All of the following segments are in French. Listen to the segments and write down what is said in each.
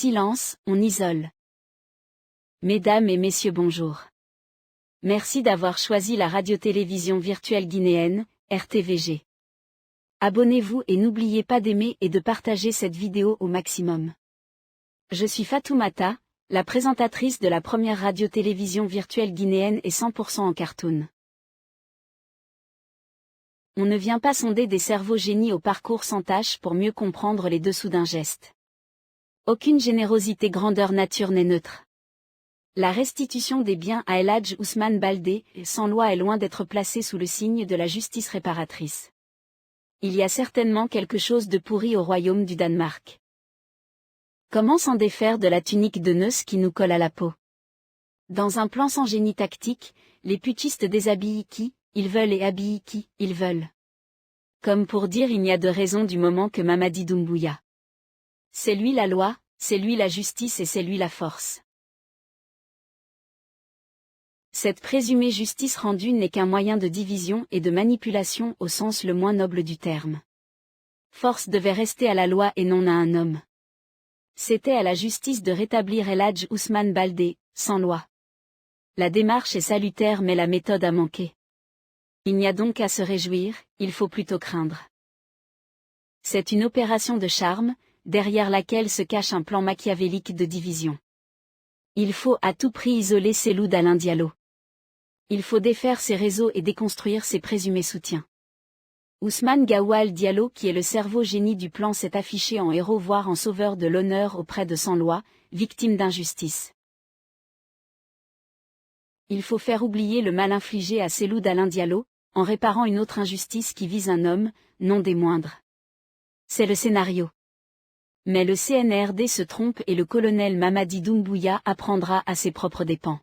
Silence, on isole. Mesdames et messieurs, bonjour. Merci d'avoir choisi la radio-télévision virtuelle guinéenne, RTVG. Abonnez-vous et n'oubliez pas d'aimer et de partager cette vidéo au maximum. Je suis Fatoumata, la présentatrice de la première radio-télévision virtuelle guinéenne et 100% en cartoon. On ne vient pas sonder des cerveaux génies au parcours sans tâche pour mieux comprendre les dessous d'un geste. Aucune générosité grandeur nature n'est neutre. La restitution des biens à El Hadj Ousmane Baldé, sans loi, est loin d'être placée sous le signe de la justice réparatrice. Il y a certainement quelque chose de pourri au royaume du Danemark. Comment s'en défaire de la tunique de noces qui nous colle à la peau? Dans un plan sans génie tactique, les putschistes déshabillent qui, ils veulent et habillent qui, ils veulent. Comme pour dire il n'y a de raison du moment que Mamadi Doumbouya. C'est lui la loi, c'est lui la justice et c'est lui la force. Cette présumée justice rendue n'est qu'un moyen de division et de manipulation au sens le moins noble du terme. Force devait rester à la loi et non à un homme. C'était à la justice de rétablir El Hadj Ousmane Baldé, sans loi. La démarche est salutaire mais la méthode a manqué. Il n'y a donc qu'à se réjouir, il faut plutôt craindre. C'est une opération de charme, derrière laquelle se cache un plan machiavélique de division. Il faut à tout prix isoler Cellou d'Alain Diallo. Il faut défaire ses réseaux et déconstruire ses présumés soutiens. Ousmane Gawal Diallo, qui est le cerveau génie du plan, s'est affiché en héros voire en sauveur de l'honneur auprès de sans-loi, victime d'injustice. Il faut faire oublier le mal infligé à Cellou d'Alain Diallo, en réparant une autre injustice qui vise un homme, non des moindres. C'est le scénario. Mais le CNRD se trompe et le colonel Mamadi Doumbouya apprendra à ses propres dépens.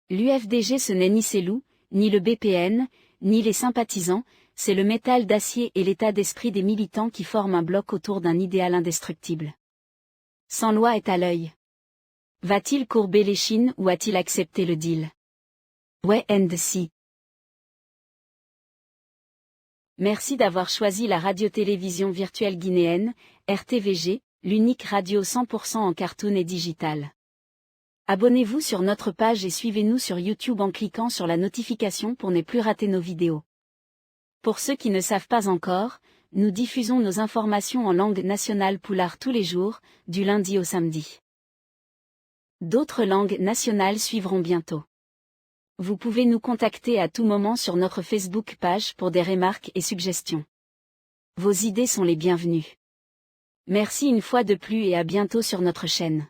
L'UFDG, ce n'est ni Cellou, ni le BPN, ni les sympathisants, c'est le métal d'acier et l'état d'esprit des militants qui forment un bloc autour d'un idéal indestructible. Sans loi est à l'œil. Va-t-il courber l'échine ou a-t-il accepté le deal? Ouais and see. Merci d'avoir choisi la radio-télévision virtuelle guinéenne, RTVG, l'unique radio 100% en cartoon et digital. Abonnez-vous sur notre page et suivez-nous sur YouTube en cliquant sur la notification pour ne plus rater nos vidéos. Pour ceux qui ne savent pas encore, nous diffusons nos informations en langue nationale poulard tous les jours, du lundi au samedi. D'autres langues nationales suivront bientôt. Vous pouvez nous contacter à tout moment sur notre Facebook page pour des remarques et suggestions. Vos idées sont les bienvenues. Merci une fois de plus et à bientôt sur notre chaîne.